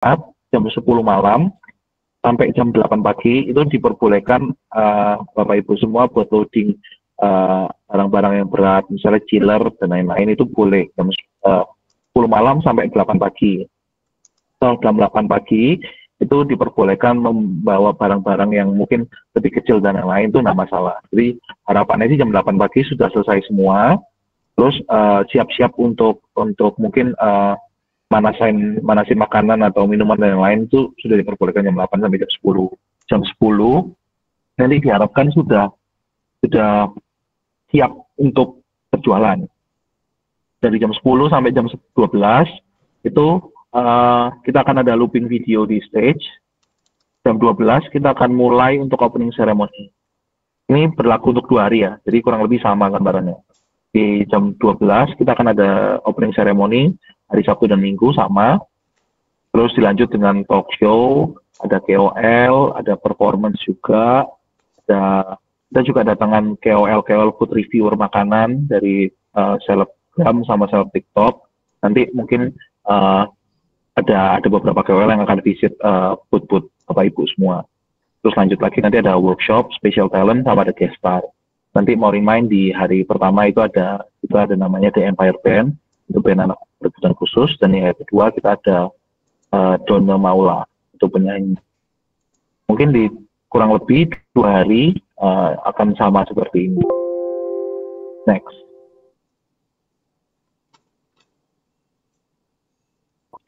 jam 10 malam sampai jam 8 pagi itu diperbolehkan Bapak Ibu semua buat loading barang-barang yang berat, misalnya chiller dan lain-lain itu boleh jam 10 malam sampai 8 pagi. Setelah jam 8 pagi itu diperbolehkan membawa barang-barang yang mungkin lebih kecil dan lain-lain itu nggak masalah. Jadi harapannya sih jam 8 pagi sudah selesai semua, terus siap-siap untuk mungkin manasin makanan atau minuman dan lain-lain itu sudah diperbolehkan jam 8 sampai jam 10. Jam 10 nanti diharapkan sudah siap untuk berjualan. Dari jam 10 sampai jam 12 itu kita akan ada looping video di stage. Jam 12 kita akan mulai untuk opening ceremony. Ini berlaku untuk 2 hari ya, jadi kurang lebih sama gambarannya. Di jam 12 kita akan ada opening ceremony, hari Sabtu dan Minggu sama. Terus dilanjut dengan talk show, ada KOL, ada performance juga, kita juga datangan KOL food reviewer makanan dari selebgram sama seleb TikTok. Nanti mungkin ada beberapa KOL yang akan visit booth Bapak Ibu semua. Terus lanjut lagi nanti ada workshop, special talent, sama ada guest star. Nanti mau remind di hari pertama itu ada namanya The Empire Band, itu band anak berkebutuhan khusus, dan yang kedua kita ada Donna Maula, itu penyanyi. Mungkin di kurang lebih 2 hari akan sama seperti ini. Next.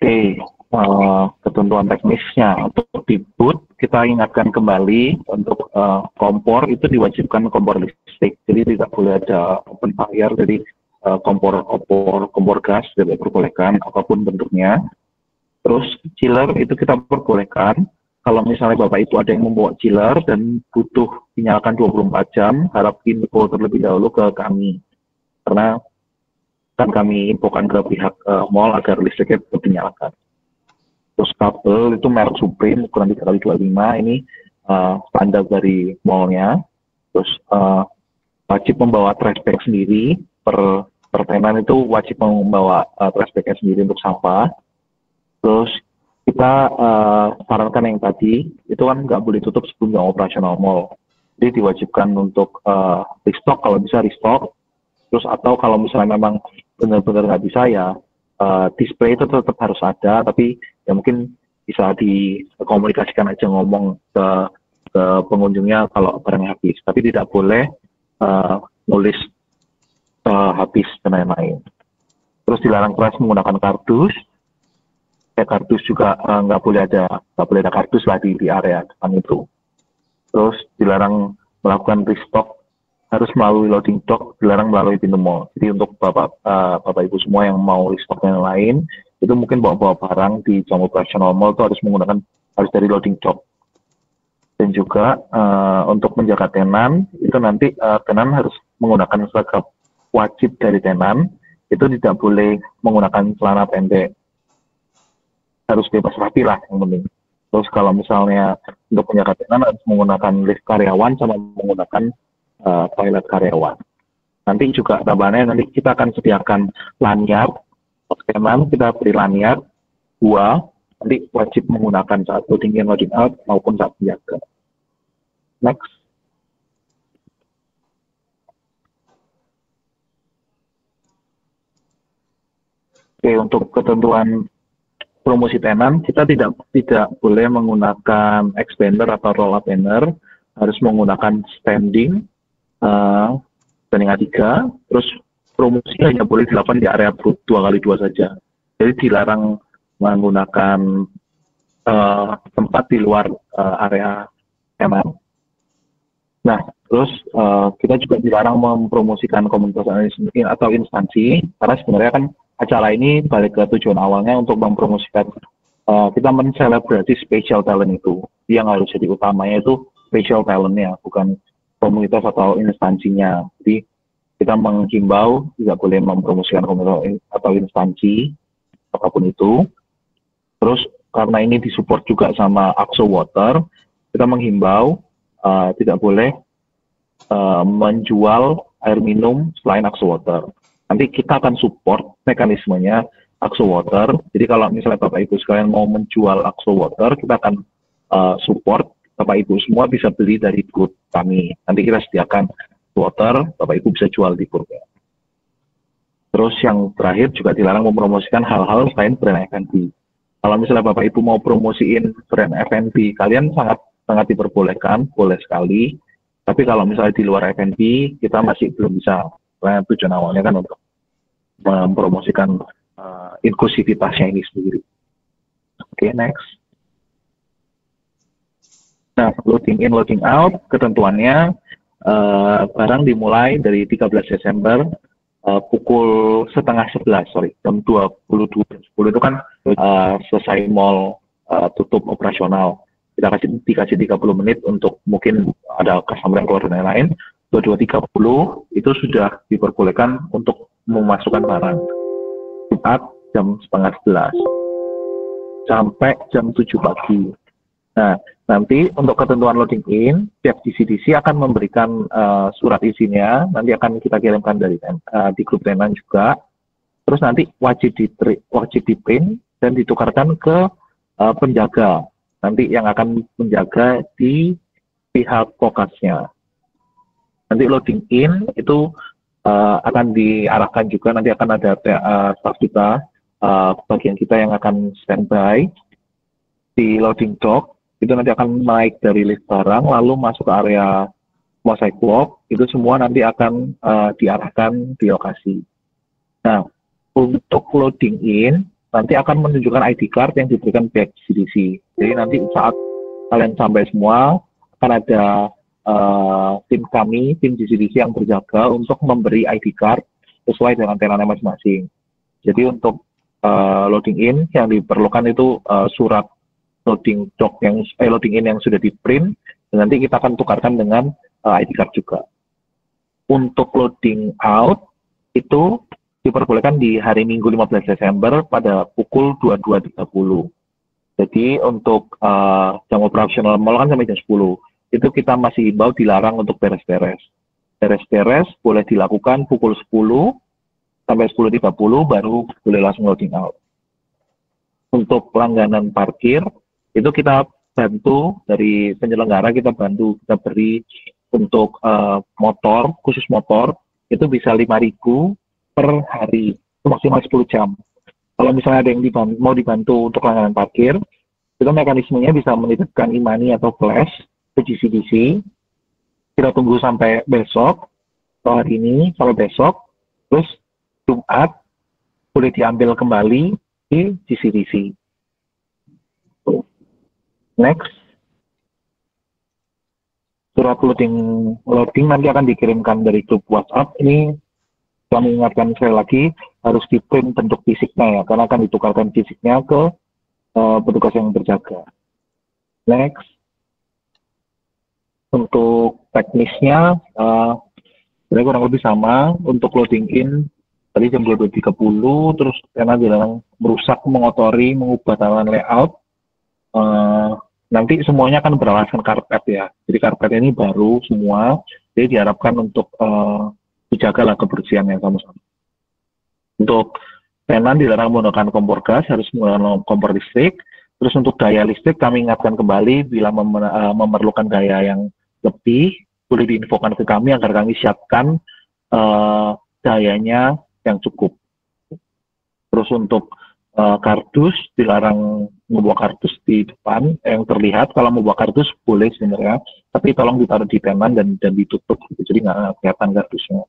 Oke, ketentuan teknisnya untuk di booth kita ingatkan kembali untuk kompor itu diwajibkan kompor listrik, jadi tidak boleh ada open fire, jadi kompor gas tidak diperbolehkan apapun bentuknya. Terus chiller itu kita perbolehkan. Kalau misalnya Bapak Ibu ada yang membawa chiller dan butuh dinyalakan 24 jam, harap info terlebih dahulu ke kami, karena kan kami infokan ke pihak mall agar listriknya tetap dinyalakan. Terus kabel itu merek Supreme ukuran 3x25, ini standar dari mallnya. Terus wajib membawa trash bag sendiri, per tenan itu wajib membawa trash bagnya sendiri untuk sampah. Terus kita sarankan yang tadi itu kan nggak boleh tutup sebelum jam operasional mall, jadi diwajibkan untuk restock kalau bisa restock. Terus atau kalau misalnya memang benar-benar nggak bisa ya display itu tetap harus ada, tapi ya mungkin bisa dikomunikasikan aja, ngomong ke pengunjungnya kalau barangnya habis, tapi tidak boleh nulis habis dan lain-lain. Terus dilarang keras menggunakan kardus. Kardus juga nggak boleh ada kardus lah di area depan itu. Terus dilarang melakukan restock, harus melalui loading dock, dilarang melalui pintu mall. Jadi untuk Bapak Ibu semua yang mau restock yang lain, itu mungkin bawa barang di jam operasional mall itu harus dari loading dock. Dan juga untuk menjaga tenan, itu nanti tenan harus menggunakan seragam wajib dari tenan, itu tidak boleh menggunakan celana pendek. Harus bebas rapi lah yang penting. Terus kalau misalnya untuk menjaga tenan harus menggunakan lift karyawan sama menggunakan toilet karyawan. Nanti juga tambahannya nanti kita akan sediakan lanyard. Tenan kita beri lanyard 2, nanti wajib menggunakan saat loading in, loading out maupun saat menjaga. Next. Oke, untuk ketentuan promosi tenan kita tidak boleh menggunakan expander atau roll up banner, harus menggunakan standing standing A3. Terus promosi hanya boleh dilakukan di area booth 2x2 saja, jadi dilarang menggunakan tempat di luar area tenan. Nah, terus kita juga dilarang mempromosikan komunitas atau instansi, karena sebenarnya kan acara ini balik ke tujuan awalnya untuk mempromosikan kita menselebrasi special talent itu. Yang harus jadi utamanya itu special talentnya, bukan komunitas atau instansinya. Jadi kita menghimbau tidak boleh mempromosikan komunitas atau instansi apapun itu. Terus karena ini disupport juga sama AXO Water, kita menghimbau tidak boleh menjual air minum selain AXO Water. Nanti kita akan support mekanismenya Akso Water. Jadi kalau misalnya Bapak Ibu sekalian mau menjual Akso Water, kita akan support. Bapak Ibu semua bisa beli dari booth kami. Nanti kita sediakan water, Bapak Ibu bisa jual di booth. Terus yang terakhir juga dilarang mempromosikan hal-hal selain brand F&B. Kalau misalnya Bapak Ibu mau promosiin brand F&B, kalian sangat diperbolehkan, boleh sekali. Tapi kalau misalnya di luar F&B, kita masih belum bisa. Karena tujuan awalnya kan untuk mempromosikan inklusivitasnya ini sendiri. Oke, next. Nah, loading in, loading out, ketentuannya barang dimulai dari 13 Desember pukul setengah 11, jam 22.10 itu kan selesai mall tutup operasional. Kita dikasih 30 menit untuk mungkin ada customer yang keluar dan lain-lain. 22.30 itu sudah diperbolehkan untuk memasukkan barang. Jumat jam setengah 11 sampai jam 7 pagi. Nah, nanti untuk ketentuan loading in, pihak DCDC akan memberikan surat izinnya, nanti akan kita kirimkan dari di grup tenan juga. Terus nanti wajib di print dan ditukarkan ke penjaga, nanti yang akan menjaga di pihak kokasnya. Nanti loading in itu akan diarahkan juga, nanti akan ada staff kita, bagian kita yang akan standby di loading dock. Itu nanti akan naik dari lift barang, lalu masuk ke area mosaic block, itu semua nanti akan diarahkan di lokasi. Nah, untuk loading in, nanti akan menunjukkan ID card yang diberikan pihak CDC. Jadi nanti saat kalian sampai semua, akan ada tim kami, tim CDC yang berjaga untuk memberi ID card sesuai dengan tenannya masing-masing. Jadi untuk loading in, yang diperlukan itu surat loading dock loading in yang sudah di print, dan nanti kita akan tukarkan dengan ID card juga. Untuk loading out itu diperbolehkan di hari Minggu 15 Desember pada pukul 22.30. Jadi untuk jam operasional mall kan sampai jam 10. Itu kita masih himbau dilarang untuk beres-beres. Beres-beres boleh dilakukan pukul 10 sampai 10.30 baru boleh langsung loading out. Untuk langganan parkir itu kita bantu dari penyelenggara, kita beri untuk motor, khusus motor, itu bisa 5.000 per hari, itu maksimal 10 jam. Kalau misalnya ada yang mau dibantu untuk langganan parkir, itu mekanismenya bisa menitipkan e-money atau flash ke GCDC, kita tunggu sampai besok, atau hari ini, sampai besok, terus Jumat, boleh diambil kembali di GCDC. Next, surat loading nanti akan dikirimkan dari grup WhatsApp. Ini kami ingatkan sekali lagi, harus di print bentuk fisiknya ya, karena akan ditukarkan fisiknya ke petugas yang berjaga. Next, untuk teknisnya kurang lebih sama. Untuk loading in tadi jam 22.30, terus karena dilarang merusak, mengotori, mengubah tatanan layout. Nanti semuanya akan beralaskan karpet ya. Jadi karpet ini baru semua, jadi diharapkan untuk dijagalah kebersihannya sama-sama. Untuk tenan dilarang menggunakan kompor gas, harus menggunakan kompor listrik. Terus untuk daya listrik kami ingatkan kembali, bila memerlukan daya yang lebih, boleh diinfokan ke kami agar kami siapkan dayanya yang cukup. Terus untuk kardus dilarang membawa kardus di depan yang terlihat. Kalau membawa kardus boleh sebenarnya, tapi tolong ditaruh di tenan dan ditutup, jadi nggak kelihatan kardusnya.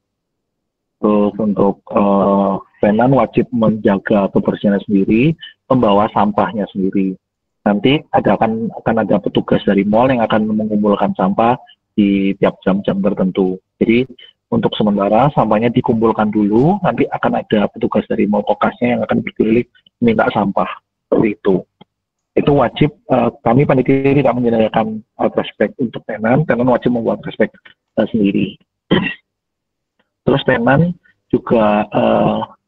Terus untuk tenan wajib menjaga kebersihannya sendiri, membawa sampahnya sendiri. Nanti akan ada petugas dari mall yang akan mengumpulkan sampah di tiap jam-jam tertentu. Jadi untuk sementara sampahnya dikumpulkan dulu, nanti akan ada petugas dari mall kokasnya yang akan berkeliling minta sampah. Seperti itu. Itu wajib, kami panitia tidak menyediakan trash bag untuk tenan wajib membuat trash bag sendiri. Terus tenan juga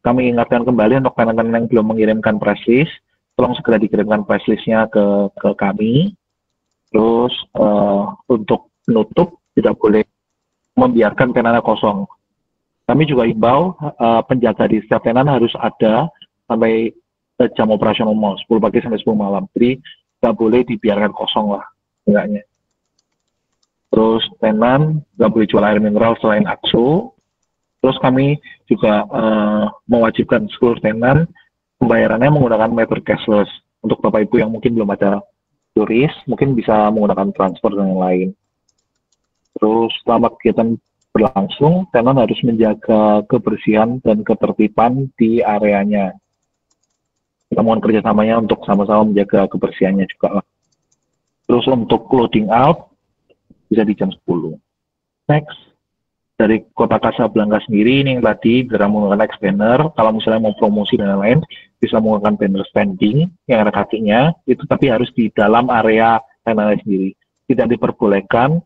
kami ingatkan kembali untuk tenan yang belum mengirimkan press list, tolong segera dikirimkan press listnya ke kami. Terus untuk penutup tidak boleh membiarkan tenannya kosong. Kami juga imbau penjaga di setiap tenan harus ada sampai jam operasional mal 10 pagi sampai 10 malam. Jadi nggak boleh dibiarkan kosong lah enggaknya. Terus tenan nggak boleh jual air mineral selain AXO. Terus kami juga mewajibkan seluruh tenan pembayarannya menggunakan metode cashless. Untuk Bapak Ibu yang mungkin belum ada turis, mungkin bisa menggunakan transfer dan yang lain. Terus selama kegiatan berlangsung, tenan harus menjaga kebersihan dan ketertiban di areanya. Kita mohon kerjasamanya untuk sama-sama menjaga kebersihannya juga. Terus untuk loading out, bisa di jam 10. Next, dari kota Casablanca sendiri ini yang tadi bisa menggunakan expander. Kalau misalnya mau promosi dan lain-lain, bisa menggunakan banner standing yang ada kakinya, itu tapi harus di dalam area tenan sendiri. Tidak diperbolehkan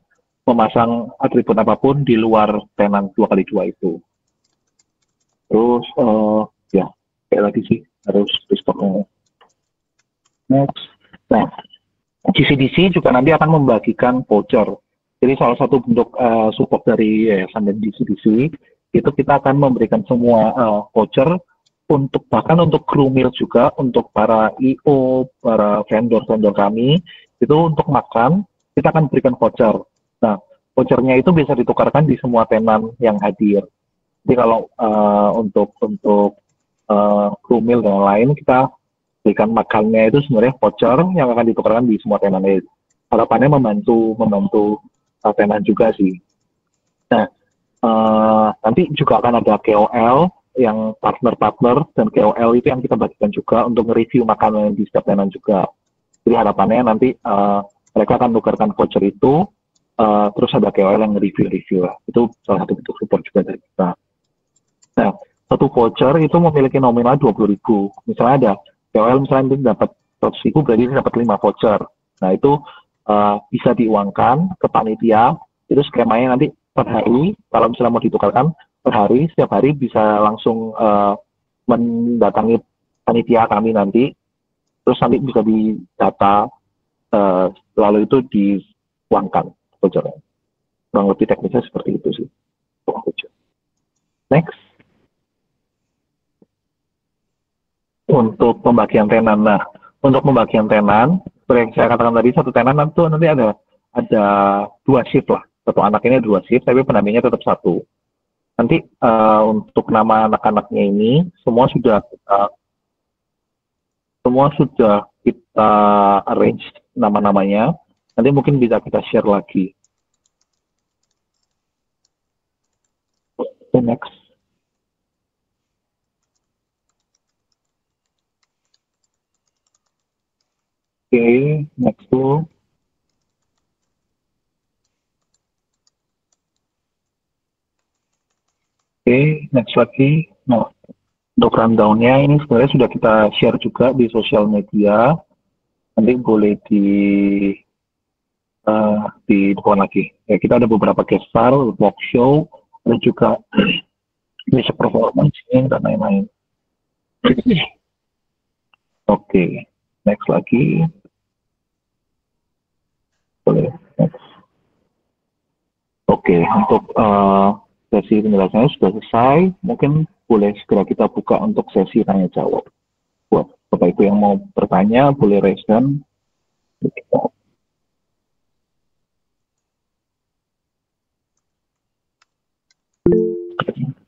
memasang atribut apapun di luar tenan 2x2 itu. Terus, ya, kayak lagi sih, harus di stoknya. Next. Nah, GCDC juga nanti akan membagikan voucher. Jadi salah satu bentuk support dari Yayasan dan GCDC itu kita akan memberikan semua voucher untuk bahkan untuk kru meal juga untuk para IO, para vendor-vendor kami itu untuk makan kita akan berikan voucher. Nah, vouchernya itu bisa ditukarkan di semua tenan yang hadir. Jadi kalau untuk kru meal dan lain kita berikan makannya itu sebenarnya voucher yang akan ditukarkan di semua tenan. Harapannya membantu tenan juga sih. Nah, nanti juga akan ada KOL yang partner-partner dan KOL itu yang kita bagikan juga untuk nge-review makanan di setiap tenan juga. Jadi harapannya nanti mereka akan tukarkan voucher itu, terus ada KOL yang nge-review lah. Itu salah satu bentuk support juga dari kita. Nah, satu voucher itu memiliki nominal 20.000. Misalnya ada KOL misalnya dapat 100.000 berarti dia dapat 5 voucher. Nah, itu bisa diuangkan ke panitia. Itu skemanya nanti per hari, kalau misalnya mau ditukarkan per hari, setiap hari bisa langsung mendatangi panitia kami nanti. Terus nanti bisa didata, lalu itu diuangkan vouchernya. Kurang lebih teknisnya seperti itu sih. Next. Untuk pembagian tenan. Nah, untuk pembagian tenan, seperti yang saya katakan tadi, satu tenan itu nanti ada 2 shift lah. Satu anak ini 2 shift, tapi pendampingnya tetap 1. Nanti untuk nama anak-anaknya ini semua sudah kita arrange nama-namanya. Nanti mungkin bisa kita share lagi. Next. Oke, next tuh. Oke, next lagi. Nah, untuk rundown-nya ini sebenarnya sudah kita share juga di sosial media. Nanti boleh di depan lagi. Ya, kita ada beberapa guest star, talk show, dan juga music performance dan lain-lain. Oke, next lagi. Boleh. Next. Oke, untuk sesi penjelasannya sudah selesai. Mungkin boleh segera kita buka untuk sesi tanya jawab. Buat Bapak Ibu yang mau bertanya, boleh raise hand.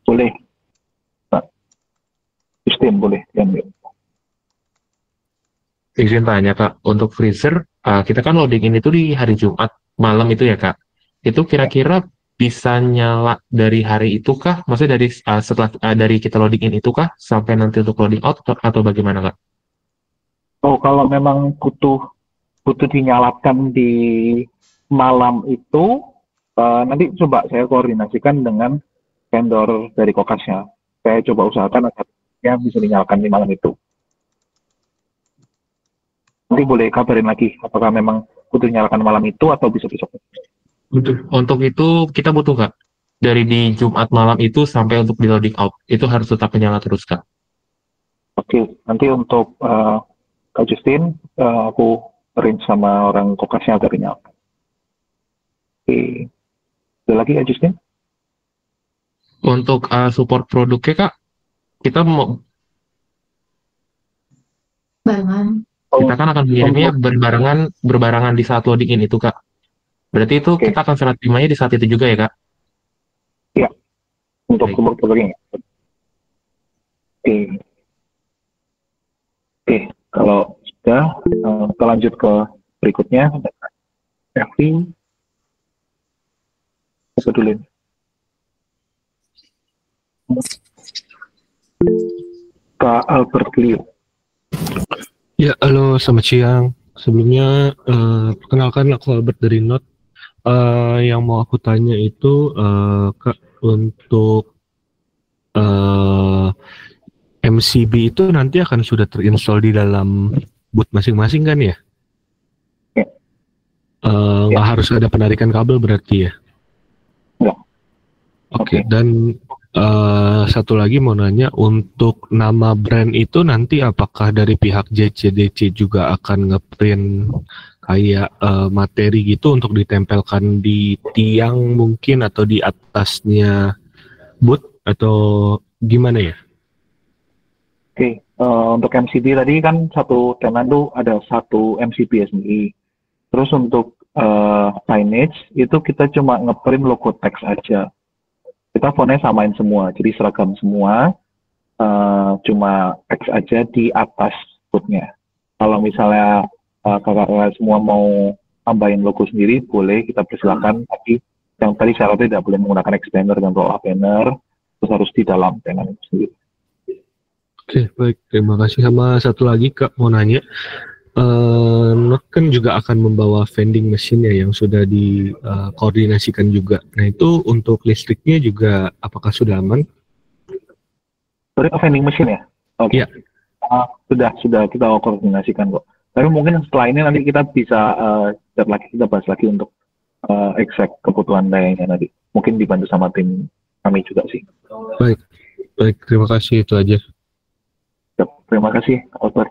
Boleh. Nah, Justin, boleh. Izin tanya Kak, untuk freezer, kita kan loading ini tuh di hari Jumat malam itu ya Kak. Itu kira-kira bisa nyala dari hari itu kah? Maksudnya dari setelah dari kita loading in itu kah? Sampai nanti untuk loading out atau bagaimana Kak? Oh, kalau memang butuh dinyalakan di malam itu, nanti coba saya koordinasikan dengan vendor dari kokasnya. Saya coba usahakan agar ya bisa dinyalakan di malam itu. Nanti boleh kabarin lagi apakah memang butuh dinyalakan malam itu atau bisa besok. Betul. Untuk itu kita butuh Kak. Dari di Jumat malam itu sampai untuk di loading out. Itu harus tetap menyala terus Kak. Oke, nanti untuk Kak Justin, aku arrange sama orang kokasnya agar dinyalakan. Oke, ada lagi Kak Justin? Untuk support produknya Kak, kita mau Barengan. Kita kan akan mengirimnya Untuk berbarengan di saat loading in itu, Kak. Berarti itu oke, kita akan serah terimanya di saat itu juga ya, Kak? ya untuk Baik. kelompok logging. Oke, oke. Kalau sudah, kita lanjut ke berikutnya. Evi, apa dulu? Kak Albert Leo. Ya, halo, selamat siang. Sebelumnya, perkenalkan aku Albert dari Note. Yang mau aku tanya itu, Kak, untuk eh, MCB itu nanti akan sudah terinstall di dalam boot masing-masing kan ya? Ya. Nggak harus ada penarikan kabel berarti ya? Nggak. Oke, Oke. dan satu lagi mau nanya, untuk nama brand itu nanti apakah dari pihak JCDC juga akan ngeprint kayak materi gitu untuk ditempelkan di tiang mungkin atau di atasnya boot atau gimana ya? Oke, untuk MCB tadi kan satu tenan tuh ada satu MCB SMI. Terus untuk signage itu kita cuma ngeprint logo teks aja. Kita fontnya samain semua, jadi seragam semua, cuma teks aja di atas bootnya. Kalau misalnya kakak-kakak semua mau tambahin logo sendiri, boleh kita persilakan. Tapi yang tadi syaratnya tidak boleh menggunakan expander dan roll up banner, terus harus di dalam tenan itu sendiri. Oke, baik, terima kasih. Sama satu lagi Kak mau nanya, Note kan juga akan membawa vending machine ya yang sudah dikoordinasikan juga. Nah itu untuk listriknya juga apakah sudah aman? Sorry, vending machine ya? Oke. Iya. Sudah kita koordinasikan kok. Tapi mungkin setelah ini nanti kita bisa kita bahas lagi untuk exact kebutuhan dayanya nanti. Mungkin dibantu sama tim kami juga sih. Baik, baik, terima kasih, itu aja. Terima kasih, Albert.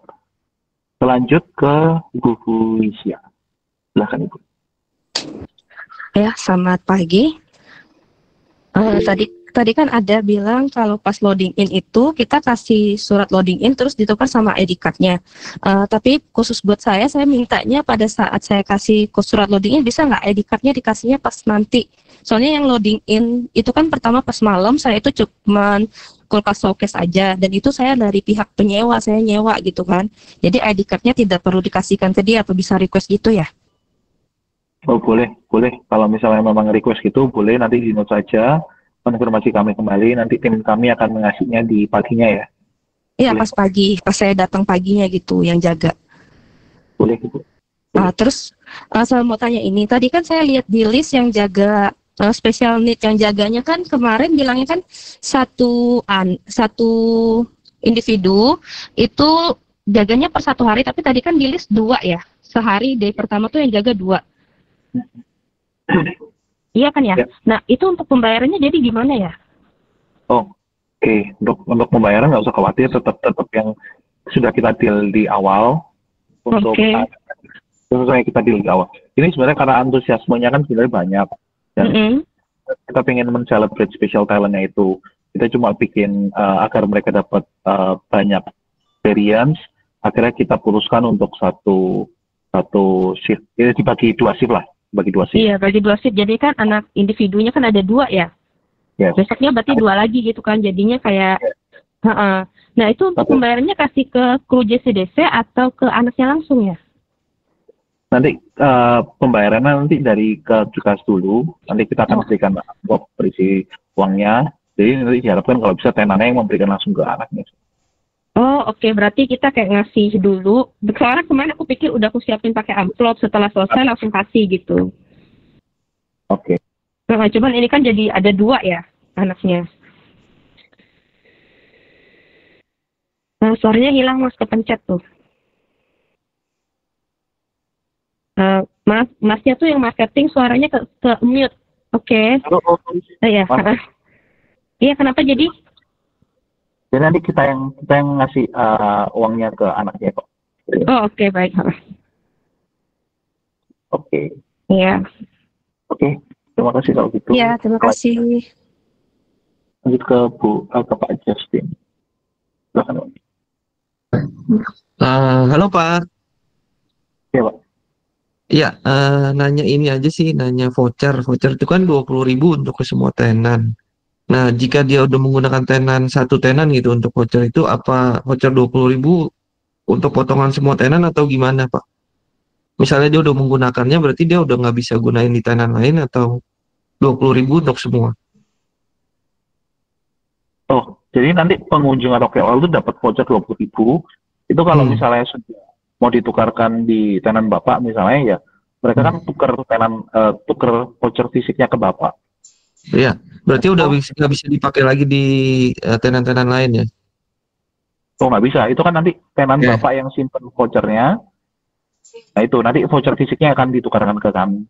Selanjut ke Ibu Felicia. Silahkan Ibu. Ya, selamat pagi. Tadi kan ada bilang kalau pas loading in itu kita kasih surat loading in terus ditukar sama ID card-nya. Tapi khusus buat saya mintanya pada saat saya kasih surat loading in bisa nggak ID card-nya dikasihnya pas nanti. Soalnya yang loading in itu kan pertama pas malam saya itu cuma kulkas showcase aja dan itu saya dari pihak penyewa, saya nyewa gitu kan. Jadi ID card-nya tidak perlu dikasihkan ke dia atau bisa request gitu ya? Oh boleh. Kalau misalnya memang request gitu, boleh nanti di note saja. Konfirmasi kami kembali, nanti tim kami akan mengasihnya di paginya ya. Iya, Boleh. pas pagi, pas saya datang paginya gitu yang jaga. Boleh Ibu. Terus saya mau tanya ini, tadi kan saya lihat di list yang jaga special need yang jaganya kan kemarin bilangnya kan satu individu itu jaganya per 1 hari, tapi tadi kan di list 2 ya, sehari day pertama tuh yang jaga 2. Iya kan ya? Ya. Nah itu untuk pembayarannya jadi gimana ya? Oke. Untuk pembayaran nggak usah khawatir, tetap yang sudah kita deal di awal. Untuk Oke. yang kita deal di awal. Ini sebenarnya karena antusiasmenya kan sebenarnya banyak. Dan kita pengen men-celebrate special talent-nya itu. Kita cuma bikin agar mereka dapat banyak experience. Akhirnya kita putuskan untuk satu shift. Ini dibagi 2 shift lah. Iya, bagi 2 shift. Jadi kan anak individunya kan ada 2 ya. Yes. Besoknya berarti 2 lagi gitu kan. Jadinya kayak Nah, itu untuk pembayarannya kasih ke kru JCDC atau ke anaknya langsung ya? Nanti pembayarannya nanti dari ke Jukas dulu. Nanti kita akan berikan berisi uangnya. Jadi nanti diharapkan kalau bisa tenannya yang memberikan langsung ke anaknya. Oh, oke. Berarti kita kayak ngasih dulu. Soalnya kemarin aku pikir udah aku siapin pakai amplop, setelah selesai langsung kasih gitu. Oke. Nah, cuman ini kan jadi ada 2 ya anaknya. Nah, suaranya hilang Mas, kepencet tuh. Masnya tuh yang marketing suaranya ke mute. Oke. Iya. Iya, kenapa jadi? Jadi nanti kita yang ngasih uangnya ke anaknya kok. Oh, oke, baik. Oke. Iya. Oke. Terima kasih kalau gitu. Iya, terima kasih. Lanjut ke Pak Justin. Silakan. Halo Pak. Ya, Pak. Ya, nanya ini aja sih, nanya voucher. Voucher itu kan 20.000 untuk ke semua tenan. Nah, jika dia udah menggunakan tenan, satu tenan gitu untuk voucher itu, apa voucher 20.000 untuk potongan semua tenan atau gimana Pak? Misalnya dia udah menggunakannya, berarti dia udah nggak bisa gunain di tenan lain atau 20.000 untuk semua? Oh, jadi nanti pengunjung atau KOL itu dapat voucher 20.000. Itu kalau Hmm, misalnya sudah mau ditukarkan di tenan Bapak misalnya ya, mereka kan hmm. tuker voucher fisiknya ke Bapak. Iya, berarti udah Oh, nggak bisa dipakai lagi di tenan-tenan lain ya? oh nggak bisa. Itu kan nanti tenan Oke. Bapak yang simpen vouchernya. Nah itu nanti voucher fisiknya akan ditukarkan ke kami.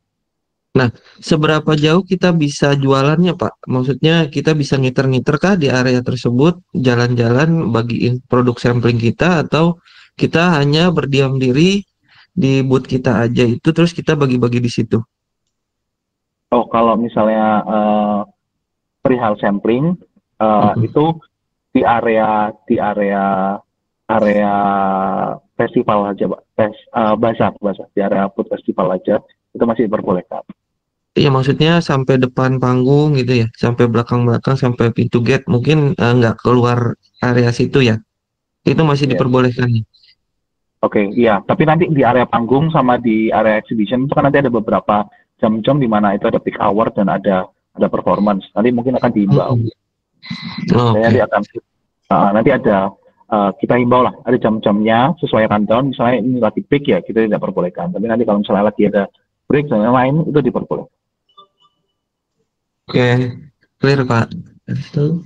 Nah, seberapa jauh kita bisa jualannya, Pak? Maksudnya kita bisa ngiter-ngiter kah di area tersebut, jalan-jalan bagiin produk sampling kita, atau kita hanya berdiam diri di booth kita aja itu, terus kita bagi-bagi di situ? Oh, kalau misalnya perihal sampling Mm-mm. itu di area festival aja, Pak. Bazar di area food festival aja itu masih diperbolehkan. Iya, maksudnya sampai depan panggung gitu ya, sampai belakang-belakang, sampai pintu gate, mungkin nggak keluar area situ ya. Itu masih Ya. diperbolehkan ya. Oke, iya. Tapi nanti di area panggung sama di area exhibition itu kan nanti ada beberapa jam-jam di mana itu ada peak hour dan ada performance. Nanti mungkin akan diimbau. Mm-mm. Oh, Jadi oke. nanti ada kita himbau lah, ada jam-jamnya sesuai rundown. Misalnya ini lagi peak ya kita tidak perbolehkan. Tapi nanti kalau misalnya lagi ada break dan lain-lain itu diperbolehkan. Oke, clear Pak. Itu.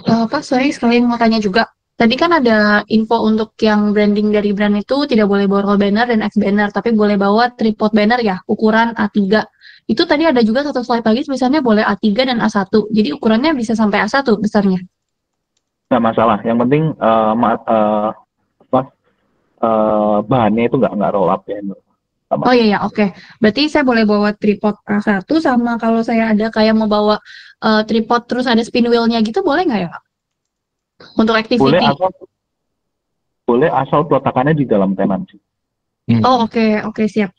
Pak, sorry sekalian mau tanya juga. Tadi kan ada info untuk yang branding dari brand itu tidak boleh bawa roll banner dan X banner, tapi boleh bawa tripod banner ya, ukuran A3. Itu tadi ada juga satu slide lagi tulisannya boleh A3 dan A1. Jadi ukurannya bisa sampai A1 besarnya. Nggak masalah. Yang penting apa, bahannya itu nggak roll up ya. Nggak Oh masalah. iya ya, oke. Berarti saya boleh bawa tripod A1 sama kalau saya ada kayak mau bawa tripod terus ada spin wheel-nya gitu boleh nggak ya, Pak? Untuk Boleh activity. asal boleh asal peletakannya di dalam tenan sih. Oh oke siap.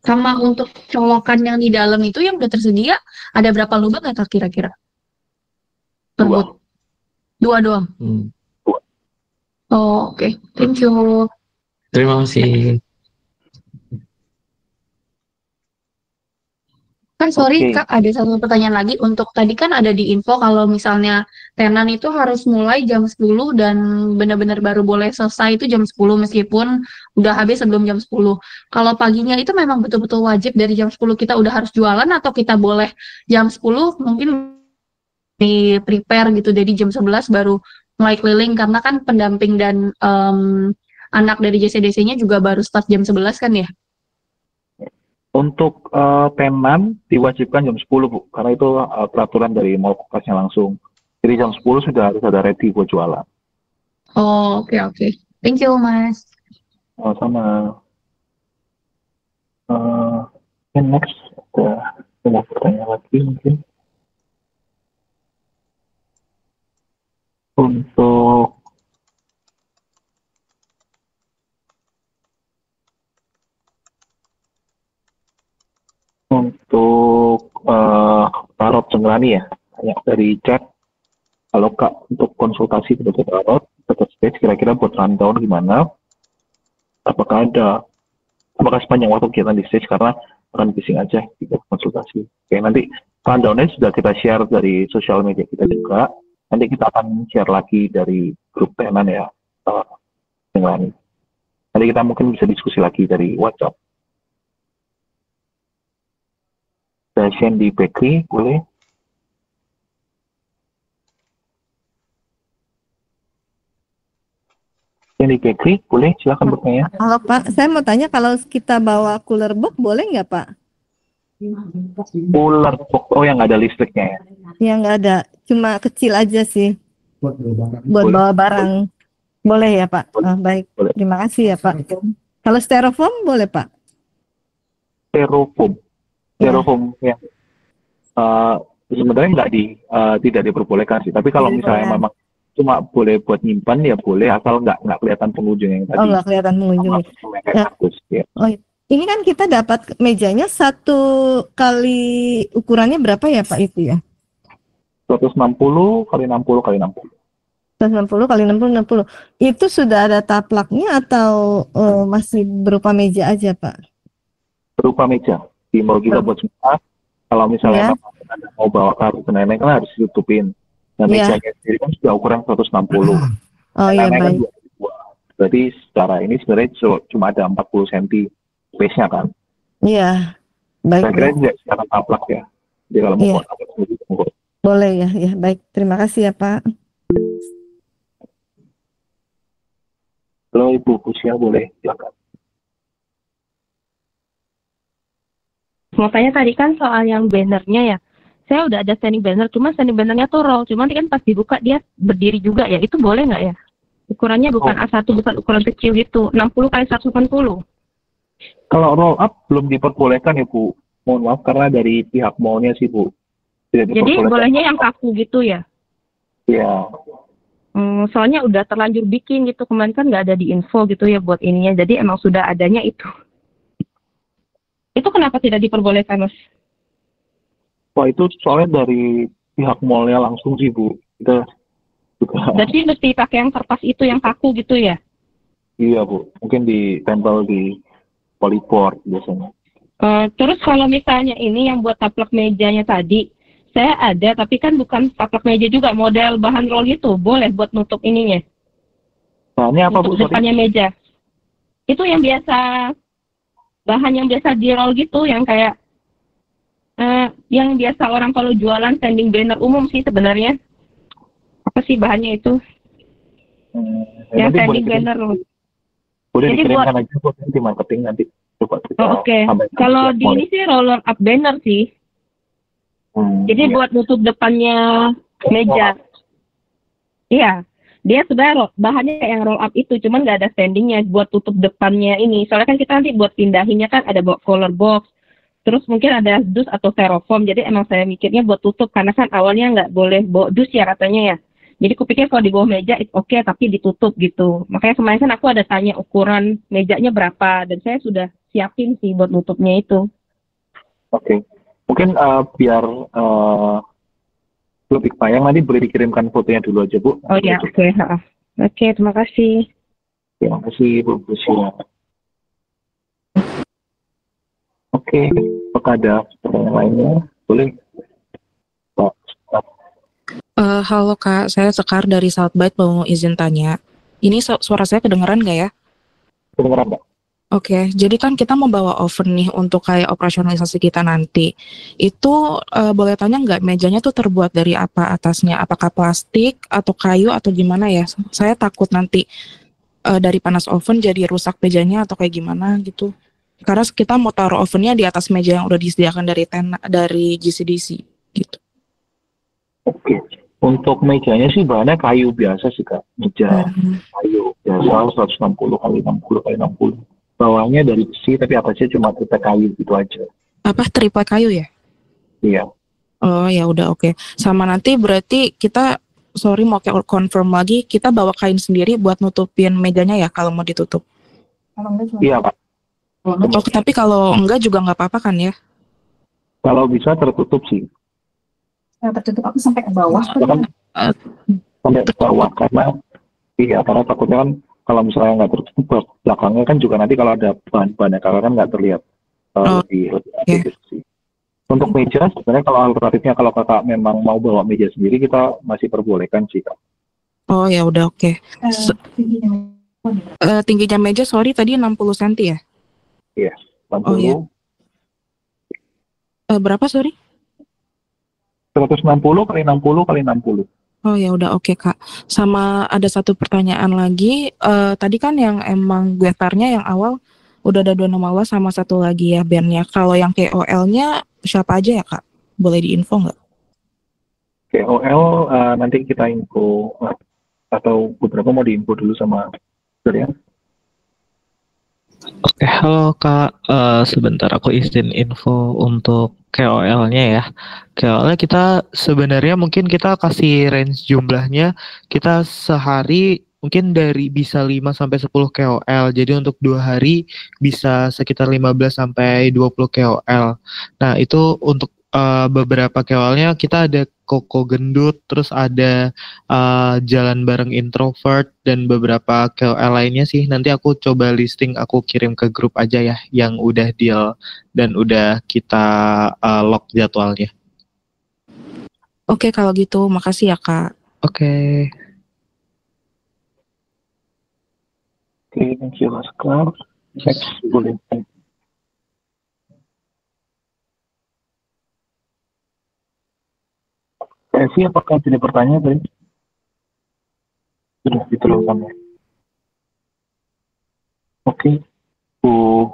Sama untuk colokan yang di dalam itu yang udah tersedia, ada berapa lubang nggak Kak, kira-kira? Per Dua. booth? Dua doang. Hmm. Oh, oke. Thank you. Terima kasih. Kan sorry Oke. Kak, ada satu pertanyaan lagi. Untuk tadi kan ada di info kalau misalnya tenan itu harus mulai jam 10 dan benar-benar baru boleh selesai itu jam 10 meskipun udah habis sebelum jam 10. Kalau paginya itu memang betul-betul wajib dari jam 10 kita udah harus jualan atau kita boleh jam 10 mungkin di prepare gitu jadi jam 11 baru mulai keliling karena kan pendamping dan anak dari JCDC-nya juga baru start jam 11 kan ya? Untuk tenan diwajibkan jam 10 Bu, karena itu peraturan dari mall kokasnya langsung. Jadi jam 10 sudah harus ada ready buat jualan. Oh, oke. Thank you, Mas. Sama next ada pertanyaan lagi mungkin untuk Tarot Cenglani ya, banyak dari chat. Kalau Kak untuk konsultasi ke dokter Tarot, dokter stage kira-kira buat rundown gimana? Apakah sepanjang waktu kita di stage karena akan bising aja kita konsultasi. Oke, nanti rundownnya sudah kita share dari sosial media kita juga. Nanti kita akan share lagi dari grup tenan ya, yang lain. Nanti kita mungkin bisa diskusi lagi dari WhatsApp. Session di Bakery boleh. Yang di Bakery boleh, silakan bertanya. Halo Pak, saya mau tanya kalau kita bawa cooler box boleh nggak Pak? Cooler box, oh yang nggak ada listriknya ya. Yang nggak ada, cuma kecil aja sih. Buat Boleh. bawa barang. Boleh ya Pak? Boleh. Baik, Boleh. terima kasih ya Pak. Kalau styrofoam boleh Pak? Styrofoam yang sebenarnya tidak diperbolehkan sih. Tapi kalau misalnya memang cuma boleh buat nyimpan ya boleh, asal nggak kelihatan pengunjung yang Oh, tadi nggak kelihatan sama pengunjung. kayak Ya. kardus ya. Oh, ini kan kita dapat mejanya 1 kali ukurannya berapa ya Pak itu ya? 160 kali 60 kali 60. 160 kali 60 60. Itu sudah ada taplaknya atau masih berupa meja aja Pak? Berupa meja. Mau kita buat semua. Kalau misalnya Ya. memang Anda mau bawa kartu ke nenek kan harus ditutupin. Dan Ya. mejanya sendiri kan sudah ukuran 160. Oh iya, Nenek kan baik. 22. Berarti secara ini sebenarnya cuma ada 40 cm space-nya kan. Iya, baik. Saya kira tidak secara taplak ya. Jadi kalau mau Iya. buat taplak sendiri, monggo. Boleh ya, ya baik. Terima kasih ya Pak. Kalau Ibu Usia boleh silakan. Mau tanya tadi kan soal yang bannernya ya. Saya udah ada standing banner, cuma standing bannernya tuh roll. Cuma nanti kan pas dibuka dia berdiri juga ya. Itu boleh nggak ya? Ukurannya bukan A1, bukan ukuran kecil gitu. 60 kali 180. Kalau roll up belum diperbolehkan ya Bu. Mohon maaf karena dari pihak mallnya sih Bu. Tidak Jadi diperbolehkan. bolehnya yang kaku gitu ya. Ya. Soalnya udah terlanjur bikin gitu. Kemarin kan nggak ada di info gitu ya buat ininya. Jadi emang sudah adanya itu. Itu kenapa tidak diperbolehkan, Mas? Wah itu soalnya dari pihak mallnya langsung sih Bu. Kita juga. Jadi mesti pakai yang kertas itu yang kaku gitu ya? Iya Bu. Mungkin ditempel di polyboard biasanya. Terus kalau misalnya ini yang buat taplak mejanya tadi, saya ada tapi kan bukan taplak meja juga, model bahan roll gitu, boleh buat nutup ininya, Bahannya apa Bu? nutup depannya meja. Itu yang biasa, bahan yang biasa di roll gitu, yang kayak yang biasa orang kalau jualan standing banner umum sih sebenarnya. Apa sih bahannya itu? Yang Nanti standing banner roll. boleh Jadi dikirimkan aja buat nanti marketing nanti. Coba kita Oke. sampaikan Kalau ke di ini sih roller up banner sih. Jadi iya. buat nutup depannya meja. Iya, dia sebenarnya bahannya kayak yang roll up itu, cuman nggak ada standingnya buat tutup depannya ini. Soalnya kan kita nanti buat pindahinnya kan ada color box, terus mungkin ada dus atau styrofoam. Jadi emang saya mikirnya buat tutup karena kan awalnya nggak boleh bawa dus ya katanya ya. Jadi kupikir kalau di bawah meja it's okay tapi ditutup gitu. Makanya kemarin kan aku ada tanya ukuran mejanya berapa dan saya sudah siapin sih buat nutupnya itu. Oke. Mungkin biar lebih bayang nanti boleh dikirimkan fotonya dulu aja Bu. Oh iya, oke. Oke, terima kasih. Terima kasih Bu Lucia. Oke, apakah ada pertanyaan lainnya? Boleh. Pak. Halo Kak, saya Sekar dari Southbite mau izin tanya. Ini suara saya kedengeran nggak ya? Kedengeran Pak? Oke, jadi kan kita mau bawa oven nih untuk kayak operasionalisasi kita nanti. Itu boleh tanya nggak mejanya tuh terbuat dari apa atasnya? Apakah plastik atau kayu atau gimana ya? Saya takut nanti dari panas oven jadi rusak mejanya atau kayak gimana gitu. Karena kita mau taruh ovennya di atas meja yang udah disediakan dari GCDC gitu. Oke. Untuk mejanya sih bahannya kayu biasa sih Kak. Meja kayu biasa 160 kali 60 kali 60. Bawahnya dari besi tapi atasnya cuma triplek kayu gitu aja. Apa triplek kayu ya? Iya. Oh ya udah oke. Sama nanti berarti kita mau confirm lagi kita bawa kain sendiri buat nutupin mejanya ya kalau mau ditutup. Iya Pak. Oh tapi kalau enggak juga nggak apa-apa kan ya? Kalau bisa tertutup sih. Tertutup aku sampai ke bawah. Kan, sampai ke bawah karena takutnya kan kalau misalnya nggak tertutup belakangnya kan juga nanti kalau ada bahan-bahannya karena kan nggak terlihat lebih sih. Untuk meja sebenarnya kalau alternatifnya kalau kakak memang mau bawa meja sendiri kita masih perbolehkan sih Kak. Oh ya udah oke. Tingginya meja sorry tadi 60 cm ya? Iya. 60. Oh ya. Berapa sorry? 160 kali 60 kali 60. Oh ya udah oke Kak. Sama ada satu pertanyaan lagi. Tadi kan yang emang getarnya yang awal udah ada 2 nama Allah sama satu lagi ya bandnya. Kalau yang KOL-nya siapa aja ya Kak? Boleh diinfo nggak? KOL nanti kita info atau beberapa mau diinfo dulu sama ya. Oke, halo Kak. Sebentar aku izin info untuk KOL-nya ya. KOL-nya kita sebenarnya mungkin kita kasih range jumlahnya. Kita sehari mungkin dari bisa 5 sampai 10 KOL. Jadi untuk 2 hari bisa sekitar 15 sampai 20 KOL. Nah, itu untuk beberapa KOL-nya kita ada Koko Gendut, terus ada Jalan Bareng Introvert, dan beberapa KOL lainnya sih. Nanti aku coba listing, aku kirim ke grup aja ya, yang udah deal dan udah kita lock jadwalnya. Oke, kalau gitu makasih ya Kak. Oke. Oke, thank you Mas Klar. Next, boleh. Evi, apakah jadi pertanyaan tadi? Sudah diteruskan ya. Oke, Bu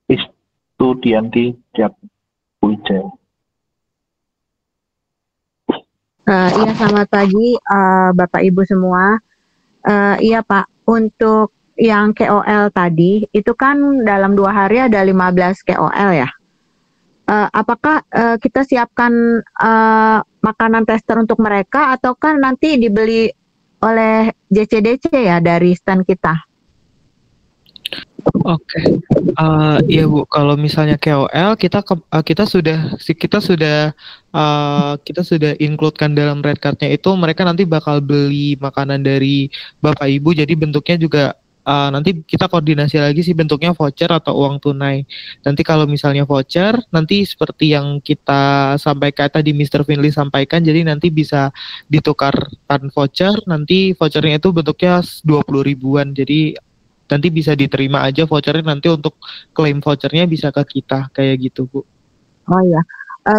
Istudianti Wijaya. Iya, selamat pagi Bapak Ibu semua. Iya Pak, untuk yang KOL tadi, itu kan dalam 2 hari ada 15 KOL ya. Apakah kita siapkan makanan tester untuk mereka, atau kan nanti dibeli oleh JCDC ya dari stand kita? Oke, iya Bu, kalau misalnya KOL kita sudah include-kan dalam red card-nya itu, mereka nanti bakal beli makanan dari Bapak Ibu, jadi bentuknya juga nanti kita koordinasi lagi sih, bentuknya voucher atau uang tunai. Nanti kalau misalnya voucher, nanti seperti yang kita sampaikan tadi, Mr. Finley sampaikan, jadi nanti bisa ditukarkan voucher, nanti vouchernya itu bentuknya 20 ribuan, jadi nanti bisa diterima aja vouchernya, nanti untuk klaim vouchernya bisa ke kita, kayak gitu Bu. Oh ya,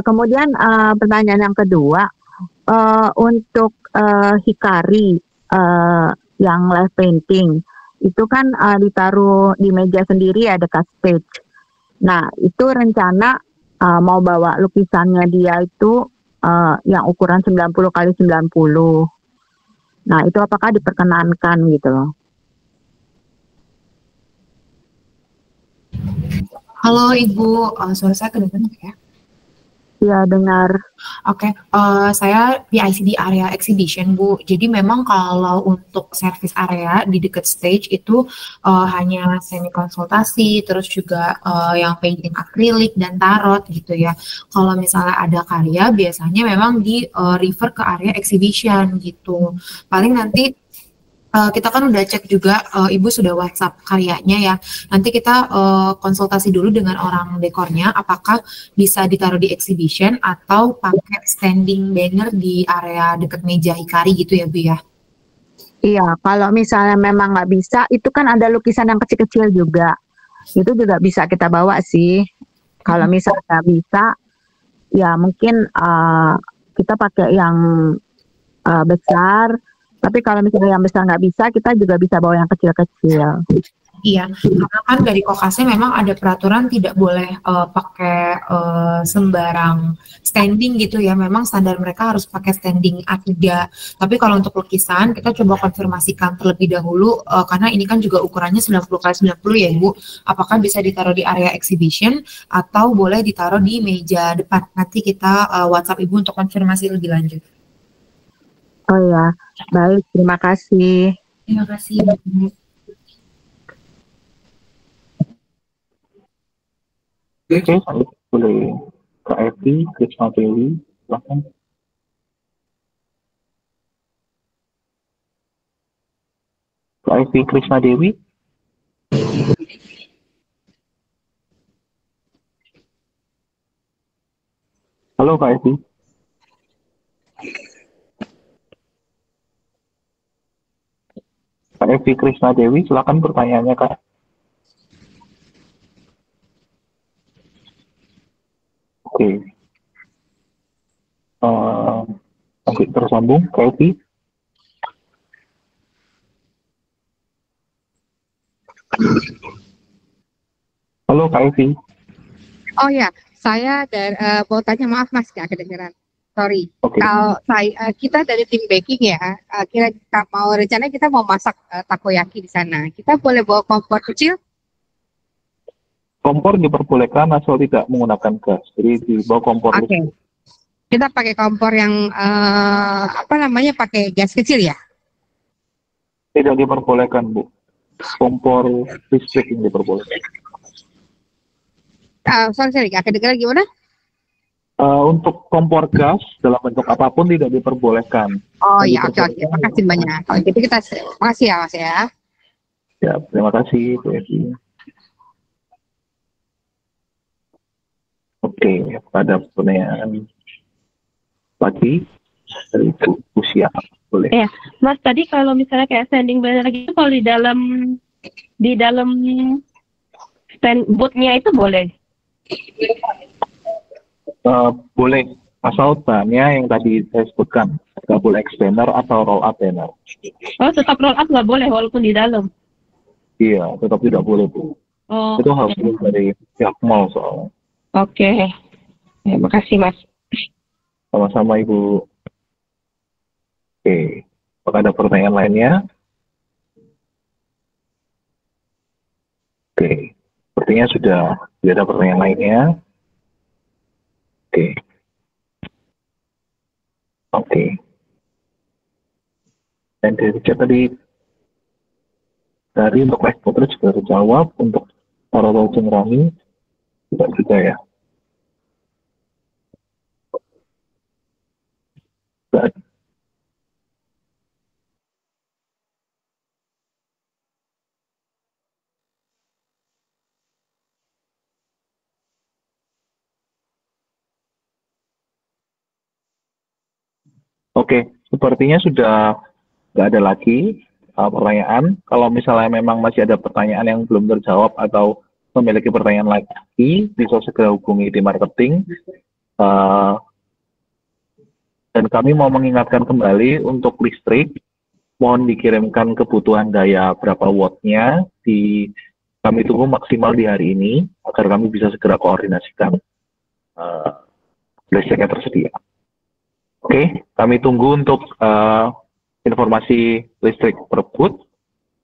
kemudian pertanyaan yang kedua, untuk Hikari yang live painting, itu kan ditaruh di meja sendiri ya dekat stage. Nah, itu rencana mau bawa lukisannya dia itu yang ukuran 90 kali 90. Nah, itu apakah diperkenankan gitu loh? Halo Ibu, suara saya kedengaran nggak ya? Iya, dengar. Oke, saya PIC di area exhibition Bu. Jadi memang kalau untuk service area di dekat stage itu hanya semi konsultasi, terus juga yang painting akrilik dan tarot gitu ya. Kalau misalnya ada karya, biasanya memang di refer ke area exhibition gitu. Paling nanti kita kan udah cek juga, Ibu sudah WhatsApp karyanya ya. Nanti kita konsultasi dulu dengan orang dekornya, apakah bisa ditaruh di exhibition atau pakai standing banner di area dekat meja Hikari gitu ya Bu ya? Iya, kalau misalnya memang nggak bisa, itu kan ada lukisan yang kecil-kecil juga. Itu juga bisa kita bawa sih. Kalau misalnya nggak bisa, ya mungkin kita pakai yang besar. Tapi kalau misalnya yang besar nggak bisa, kita juga bisa bawa yang kecil-kecil. Iya, karena kan dari Kokasnya memang ada peraturan tidak boleh pakai sembarang standing gitu ya. Memang standar mereka harus pakai standing A3. Tapi kalau untuk lukisan, kita coba konfirmasikan terlebih dahulu, karena ini kan juga ukurannya 90 kali 90 ya Ibu. Apakah bisa ditaruh di area exhibition atau boleh ditaruh di meja depan. Nanti kita WhatsApp Ibu untuk konfirmasi lebih lanjut. Oh ya, baik, terima kasih. Terima kasih. Oke, boleh Kak Evi, Krisna Dewi, silahkan. Kak Evi, Krisna Dewi. Halo Kak Evi. Kak Evi Krisna Dewi, silakan pertanyaannya Kak. Oke. Nanti tersambung Kak Evi. Halo Kak Evi. Oh ya, saya mau tanya, maaf Mas, nggak kedengeran. Sorry. Okay. Kalau kita dari tim baking ya, rencananya kita mau masak takoyaki di sana. Kita boleh bawa kompor kecil? Kompor diperbolehkan asal tidak menggunakan gas. Jadi di bawah kompor Oke. listrik Kita pakai kompor yang apa namanya, pakai gas kecil ya? tidak diperbolehkan, Bu. Kompor listrik yang diperbolehkan. Sorry, Kak, kedengeran gimana? Untuk kompor gas dalam bentuk apapun tidak diperbolehkan. Oh Yang ya, oke, diperbolehkan, makasih banyak. Kalau gitu kita, makasih ya Mas ya. ya, terima kasih, Bu Edi. Oke, pada pertanyaan lagi dari Bu Usia, boleh. Ya, Mas tadi kalau misalnya kayak standing banner gitu, kalau di dalam stand booth-nya itu boleh? Boleh, asal bahannya yang tadi saya sebutkan, double X banner atau roll up banner. Oh, tetap roll up nggak boleh walaupun di dalam? Iya, tetap tidak boleh, Bu. Oh, Itu harus dari pihak mall soalnya. oke. Ya, makasih Mas. Sama-sama, Ibu. Oke, apakah ada pertanyaan lainnya? Oke, sepertinya sudah tidak ada pertanyaan lainnya. Oke. Oke. Dan dari chat tadi, untuk live voter juga terjawab, untuk para Lojeng Rami tidak juga ya. Tidak. Oke, sepertinya sudah nggak ada lagi pertanyaan. Kalau misalnya memang masih ada pertanyaan yang belum terjawab atau memiliki pertanyaan lagi, bisa segera hubungi di marketing. Dan kami mau mengingatkan kembali untuk listrik, mohon dikirimkan kebutuhan daya berapa wattnya, kami tunggu maksimal di hari ini agar kami bisa segera koordinasikan listriknya tersedia. Oke, kami tunggu untuk informasi listrik per booth.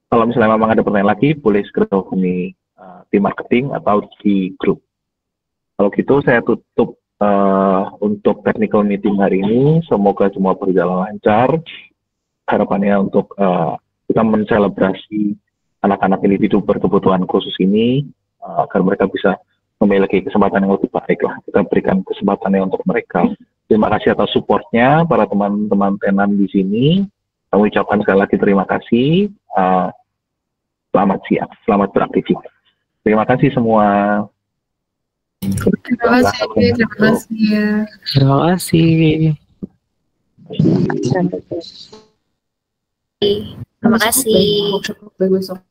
Kalau misalnya memang ada pertanyaan lagi, boleh segera hubungi tim marketing atau di grup. Kalau gitu saya tutup untuk technical meeting hari ini. Semoga semua berjalan lancar. Harapannya untuk kita menselebrasi anak-anak individu berkebutuhan khusus ini agar mereka bisa memiliki kesempatan yang lebih baik lah. Kita berikan kesempatannya untuk mereka. Terima kasih atas supportnya para teman-teman tenan di sini. Kami ucapkan sekali lagi terima kasih. Selamat siang, selamat beraktivitas. Terima kasih semua. Terima kasih, terima kasih. Terima kasih. Terima kasih. Besok.